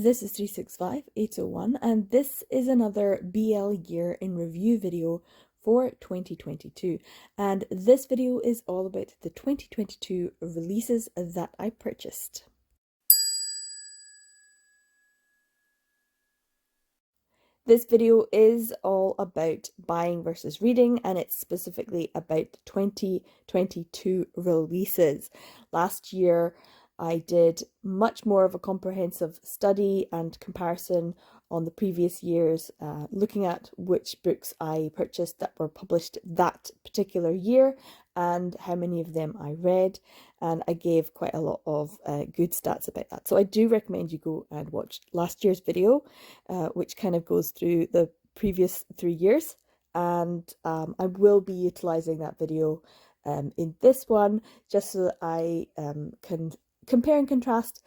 This is 365801 and this is another BL Year in Review video for 2022, and this video is all about the 2022 releases that I purchased. This video is all about buying versus reading, and it's specifically about 2022 releases. Last year I did much more of a comprehensive study and comparison on the previous years, looking at which books I purchased that were published that particular year and how many of them I read, and I gave quite a lot of good stats about that. So I do recommend you go and watch last year's video, which kind of goes through the previous 3 years, and I will be utilising that video in this one just so that I can compare and contrast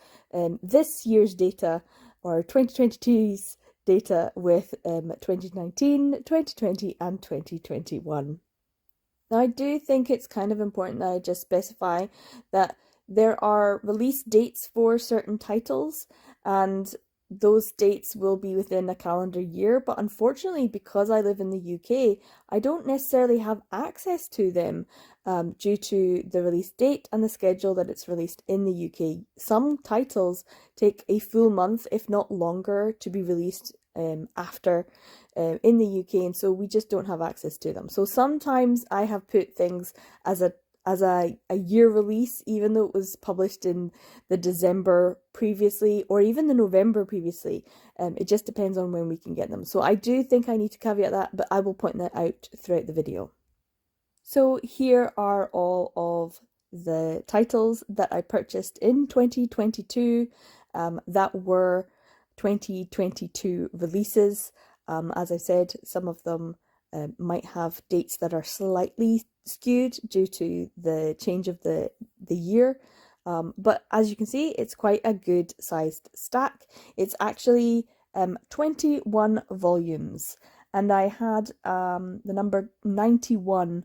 this year's data, or 2022's data, with 2019, 2020 and 2021. Now I do think it's kind of important that I just specify that there are release dates for certain titles, and those dates will be within a calendar year, but unfortunately, because I live in the UK, I don't necessarily have access to them due to the release date and the schedule that it's released in the UK. Some titles take a full month, if not longer, to be released after in the UK, and so we just don't have access to them. So sometimes I have put things as a year release, even though it was published in the December previously or even the November previously. It just depends on when we can get them. So I do think I need to caveat that, but I will point that out throughout the video. So here are all of the titles that I purchased in 2022 that were 2022 releases. As I said, some of them might have dates that are slightly skewed due to the change of the year, but as you can see, it's quite a good sized stack. It's actually 21 volumes, and I had the number 91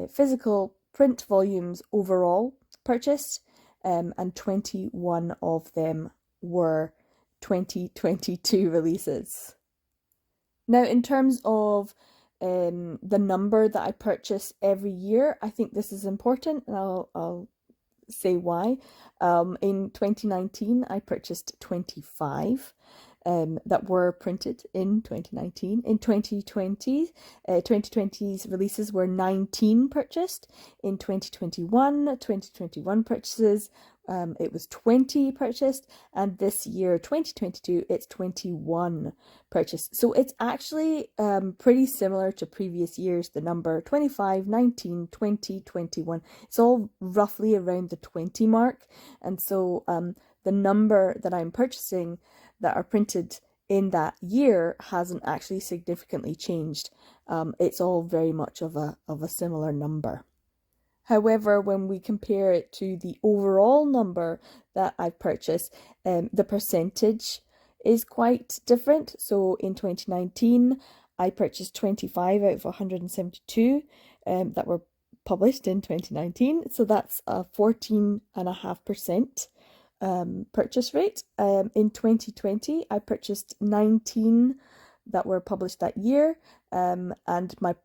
physical print volumes overall purchased, and 21 of them were 2022 releases. Now, in terms of the number that I purchase every year, I think this is important, and I'll say why. In 2019, I purchased 25 that were printed in 2019. In 2020, 2020's releases were 19 purchased. In 2021 purchases, it was 20 purchased, and this year 2022 it's 21 purchased. So it's actually pretty similar to previous years. The number 25, 19, 20, 21, it's all roughly around the 20 mark, and so the number that I'm purchasing that are printed in that year hasn't actually significantly changed. It's all very much of a similar number. However, when we compare it to the overall number that I've purchased, the percentage is quite different. So in 2019, I purchased 25 out of 172 that were published in 2019. So that's a 14.5% purchase rate. In 2020, I purchased 19 that were published that year, and my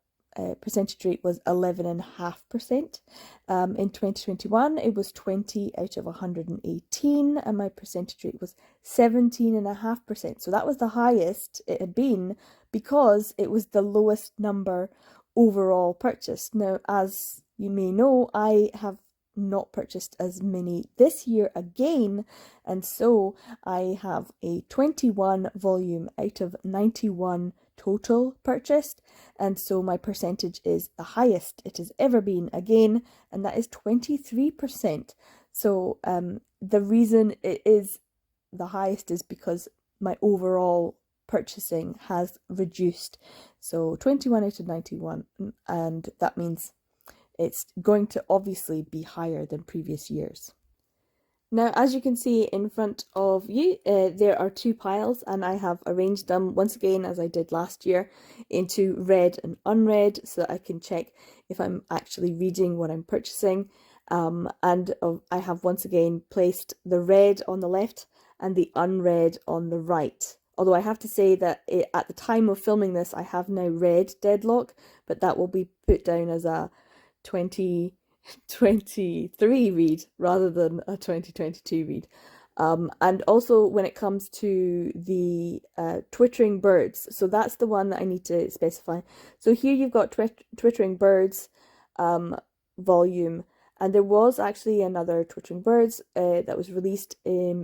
percentage rate was 11.5%. In 2021, it was 20 out of 118, and my percentage rate was 17.5%. So that was the highest it had been because it was the lowest number overall purchased. Now, as you may know, I have not purchased as many this year again, and so I have a 21 volume out of 91 total purchased, and so my percentage is the highest it has ever been again, and that is 23%. So the reason it is the highest is because my overall purchasing has reduced. So 21 out of 91, and that means it's going to obviously be higher than previous years. Now, as you can see in front of you, there are two piles, and I have arranged them once again, as I did last year, into read and unread, so that I can check if I'm actually reading what I'm purchasing. I have once again placed the read on the left and the unread on the right. Although I have to say that at the time of filming this, I have now read Deadlock, but that will be put down as a 2023 read rather than a 2022 read. And also when it comes to the Twittering Birds, so that's the one that I need to specify. So here you've got Twittering Birds volume, and there was actually another Twittering Birds that was released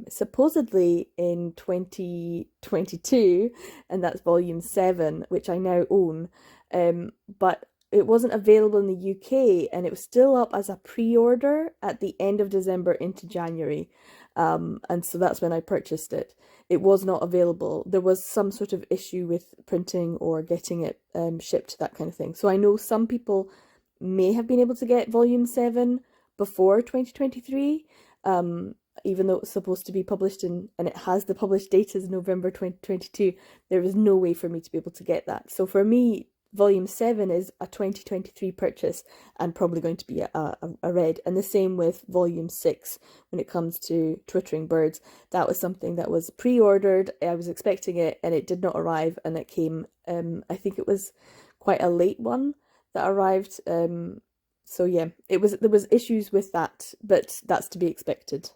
supposedly in 2022, and that's volume 7, which I now own. But it wasn't available in the UK, and it was still up as a pre-order at the end of December into January. And so that's when I purchased it. It was not available. There was some sort of issue with printing or getting it shipped, that kind of thing. So I know some people may have been able to get volume 7 before 2023, even though it was supposed to be published and it has the published date as November 2022. There was no way for me to be able to get that. So for me, volume 7 is a 2023 purchase and probably going to be a read. And the same with volume 6 when it comes to Twittering Birds. That was something that was pre-ordered. I was expecting it and it did not arrive, and it came, I think it was quite a late one that arrived. So yeah, there was issues with that, but that's to be expected.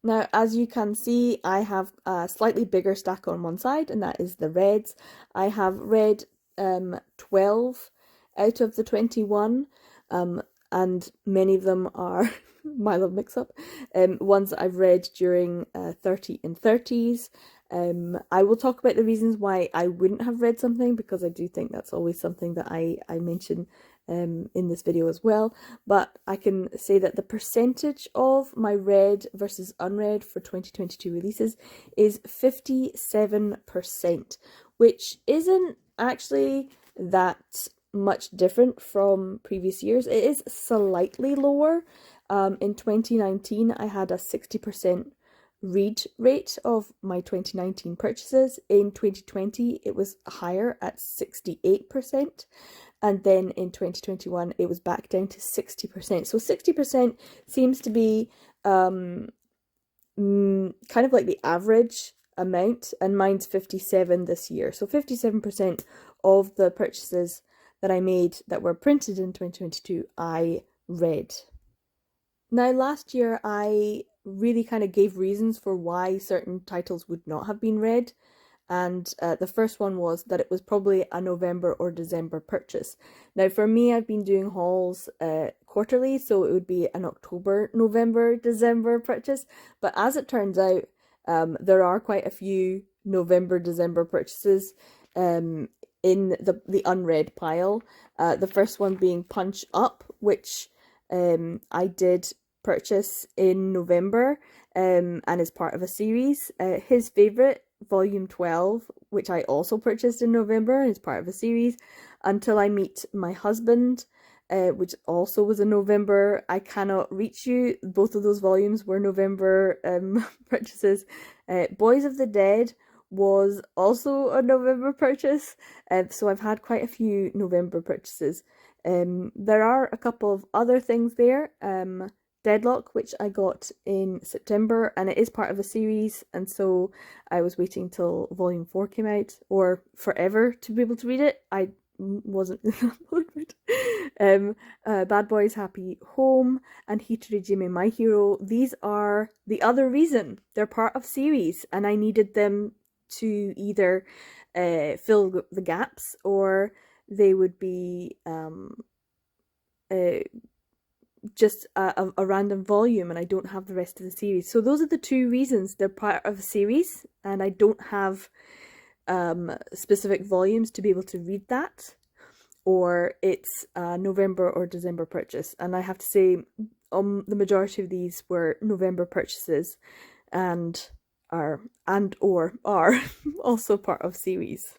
Now, as you can see, I have a slightly bigger stack on one side, and that is the reds. I have read 12 out of the 21, and many of them are my love mix-up, ones that I've read during 30 and 30s. I will talk about the reasons why I wouldn't have read something, because I do think that's always something that I mention in this video as well. But I can say that the percentage of my read versus unread for 2022 releases is 57%, which isn't actually that much different from previous years. It is slightly lower. In 2019, I had a 60% read rate of my 2019 purchases. In 2020, it was higher at 68%. And then in 2021, it was back down to 60%. So 60% seems to be kind of like the average amount, and mine's 57 this year. So 57% of the purchases that I made that were printed in 2022, I read. Now, last year, I really kind of gave reasons for why certain titles would not have been read. And the first one was that it was probably a November or December purchase. Now, for me, I've been doing hauls quarterly, so it would be an October, November, December purchase. But as it turns out, there are quite a few November, December purchases in the unread pile. The first one being Punch Up, which I did purchase in November and is part of a series. His Favourite, Volume 12, which I also purchased in November and is part of a series. Until I Meet My Husband, which also was in November. I Cannot Reach You, both of those volumes were November purchases. Boys of the Dead was also a November purchase, so I've had quite a few November purchases. There are a couple of other things there. Deadlock, which I got in September, and it is part of a series, and so I was waiting till volume 4 came out, or forever to be able to read it. I wasn't in that mood. Bad Boys Happy Home and Hitorejime My Hero, these are the other reason. They're part of series, and I needed them to either fill the gaps, or they would be just a random volume, and I don't have the rest of the series. So those are the two reasons. They're part of a series, and I don't have specific volumes to be able to read that, or it's a November or December purchase. And I have to say, the majority of these were November purchases, and are also part of series.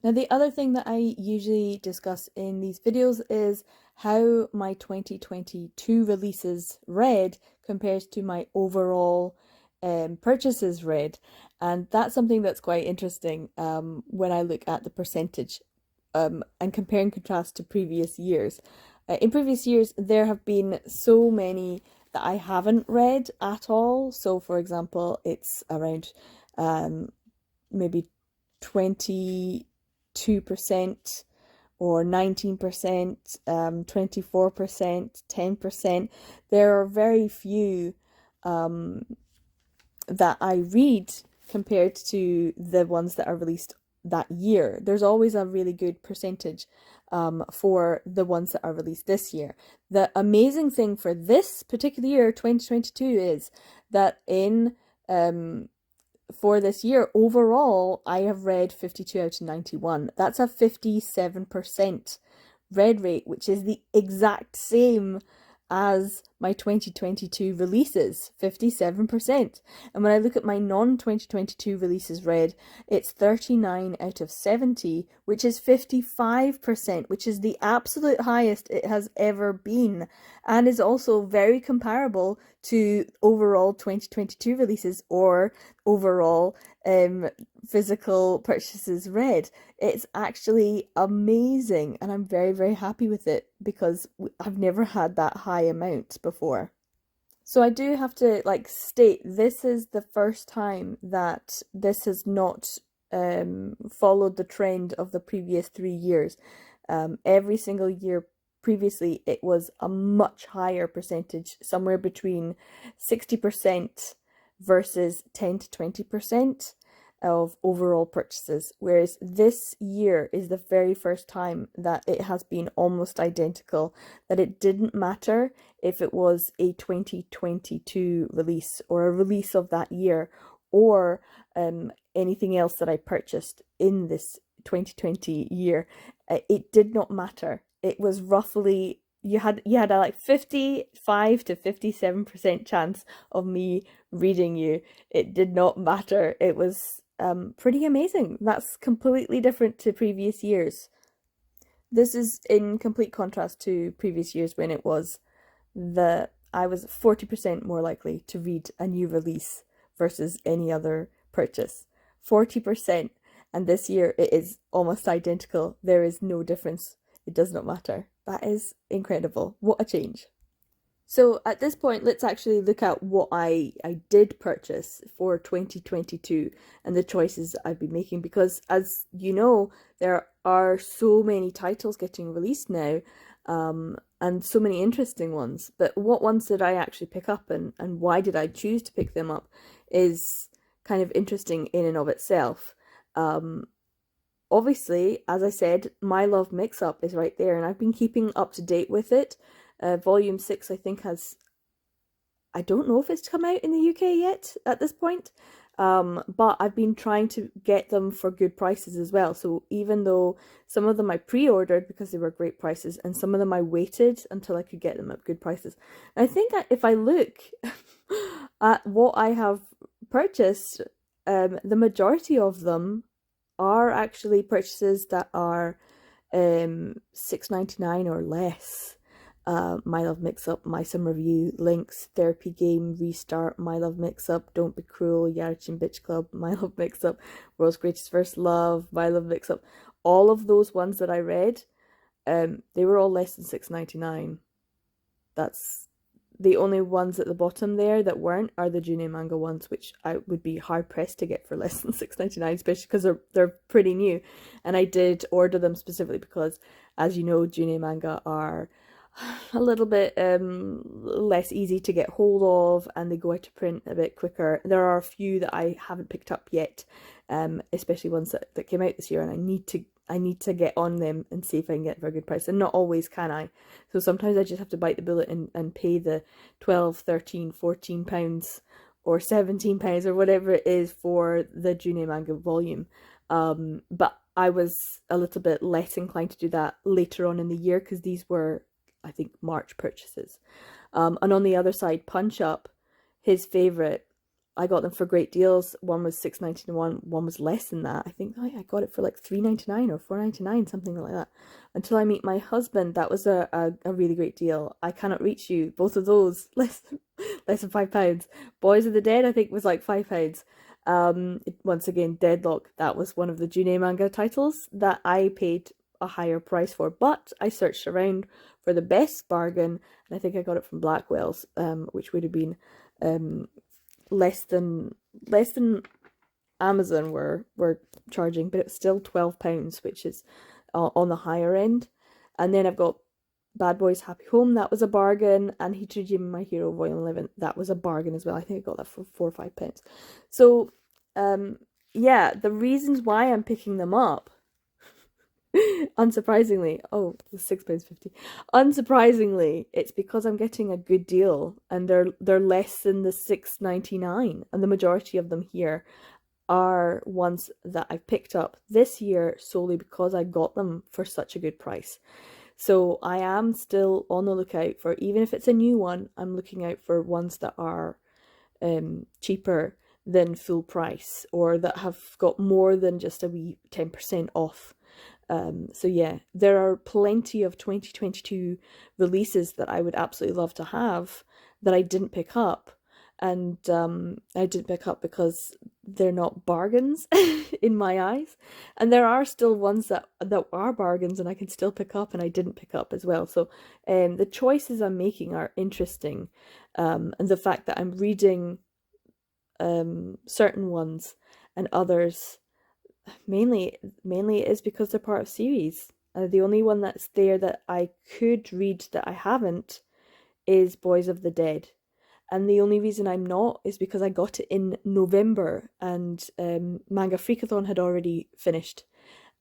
Now, the other thing that I usually discuss in these videos is how my 2022 releases read compares to my overall purchases read. And that's something that's quite interesting when I look at the percentage and compare and contrast to previous years. In previous years, there have been so many that I haven't read at all. So for example, it's around maybe 22% or 19%, 24%, 10%. There are very few that I read compared to the ones that are released that year. There's always a really good percentage for the ones that are released this year. The amazing thing for this particular year, 2022, is that for this year, overall, I have read 52 out of 91. That's a 57% read rate, which is the exact same as my 2022 releases, 57%. And when I look at my non-2022 releases read, it's 39 out of 70, which is 55%, which is the absolute highest it has ever been, and is also very comparable to overall 2022 releases or overall physical purchases read. It's actually amazing, and I'm very, very happy with it because I've never had that high amount before. So I do have to state this is the first time that this has not followed the trend of the previous 3 years. Every single year previously it was a much higher percentage, somewhere between 60% versus 10 to 20% of overall purchases, whereas this year is the very first time that it has been almost identical, that it didn't matter if it was a 2022 release or a release of that year or anything else that I purchased in this 2020 year. It did not matter. It was roughly you had a 55 to 57% chance of me reading you. It did not matter. It was pretty amazing. That's completely different to previous years. This is in complete contrast to previous years when it was I was 40% more likely to read a new release versus any other purchase. 40%. And this year it is almost identical. There is no difference. It does not matter. That is incredible. What a change. So at this point, let's actually look at what I did purchase for 2022 and the choices I've been making, because as you know, there are so many titles getting released now, and so many interesting ones. But what ones did I actually pick up, and why did I choose to pick them up is kind of interesting in and of itself. Obviously, as I said, My Love Mix-Up is right there, and I've been keeping up to date with it. Volume 6, I think, I don't know if it's come out in the UK yet at this point, but I've been trying to get them for good prices as well. So even though some of them I pre-ordered because they were great prices, and some of them I waited until I could get them at good prices. And I think if I look at what I have purchased, the majority of them are actually purchases that are $6.99 or less. My Love Mix-Up, My Summer Review, Links, Therapy Game, Restart, My Love Mix-Up, Don't Be Cruel, Yarichin Bitch Club, My Love Mix-Up, World's Greatest First Love, My Love Mix-Up. All of those ones that I read, they were all less than $6.99. That's the only ones at the bottom there that weren't are the June manga ones, which I would be hard pressed to get for less than $6.99, especially because they're pretty new. And I did order them specifically because, as you know, June manga are a little bit less easy to get hold of, and they go out to print a bit quicker. There are a few that I haven't picked up yet, especially ones that came out this year, and I need to get on them and see if I can get it for a good price, and not always can I. So sometimes I just have to bite the bullet and pay the 12, 13, 14 pounds or 17 pounds or whatever it is for the June manga volume. But I was a little bit less inclined to do that later on in the year because these were, I think, March purchases. And on the other side, Punch Up, his favourite, I got them for great deals. One was $6.91, one was less than that. I think I got it for like $3.99 or $4.99, something like that. Until I Meet My Husband, that was a really great deal. I Cannot Reach You, both of those, less than £5. Boys of the Dead, I think, was like £5. Once again, Deadlock, that was one of the June manga titles that I paid a higher price for. But I searched around for the best bargain, and I think I got it from Blackwell's, which would have been less than Amazon were charging, but it's still £12, which is on the higher end. And then I've got Bad Boys Happy Home, that was a bargain, and Hichijima My Hero Volume 11, that was a bargain as well. I think I got that for £4 or £5. So yeah, the reasons why I'm picking them up, unsurprisingly, oh, £6.50. Unsurprisingly, it's because I'm getting a good deal, and they're less than the £6.99, and the majority of them here are ones that I picked up this year solely because I got them for such a good price. So I am still on the lookout for, even if it's a new one, I'm looking out for ones that are cheaper than full price, or that have got more than just a wee 10% off. So yeah, there are plenty of 2022 releases that I would absolutely love to have that I didn't pick up. And I didn't pick up because they're not bargains in my eyes. And there are still ones that are bargains and I can still pick up and I didn't pick up as well. So the choices I'm making are interesting. And the fact that I'm reading certain ones and others, mainly it is because they're part of series. The only one that's there that I could read that I haven't is Boys of the Dead. And the only reason I'm not is because I got it in November and Manga Freakathon had already finished.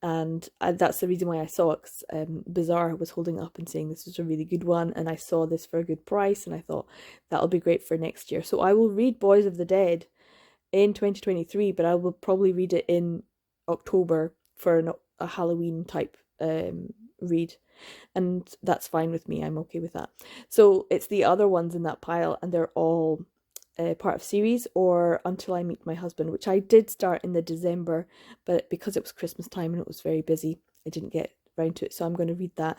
And that's the reason why I saw it, because Bazaar was holding up and saying this was a really good one, and I saw this for a good price, and I thought that'll be great for next year. So I will read Boys of the Dead in 2023, but I will probably read it in October for a Halloween type read. And that's fine with me. I'm okay with that. So it's the other ones in that pile, and they're all part of series, or Until I Meet My Husband, which I did start in the December, but because it was Christmas time and it was very busy, I didn't get around to it. So I'm going to read that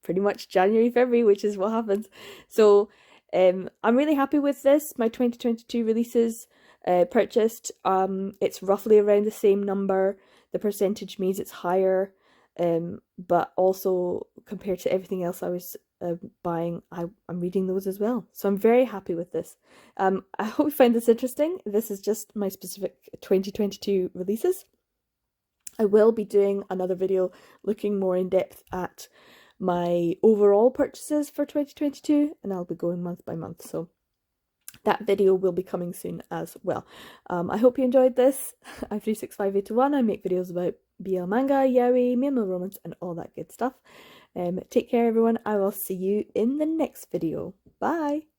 pretty much January, February, which is what happens. So I'm really happy with this. My 2022 releases purchased. It's roughly around the same number. The percentage means it's higher. But also compared to everything else I was buying, I'm reading those as well. So I'm very happy with this. I hope you find this interesting. This is just my specific 2022 releases. I will be doing another video looking more in depth at my overall purchases for 2022, and I'll be going month by month. So that video will be coming soon as well. I hope you enjoyed this. I'm 36581. I make videos about BL manga, yaoi, male romance, and all that good stuff. Take care, everyone. I will see you in the next video. Bye!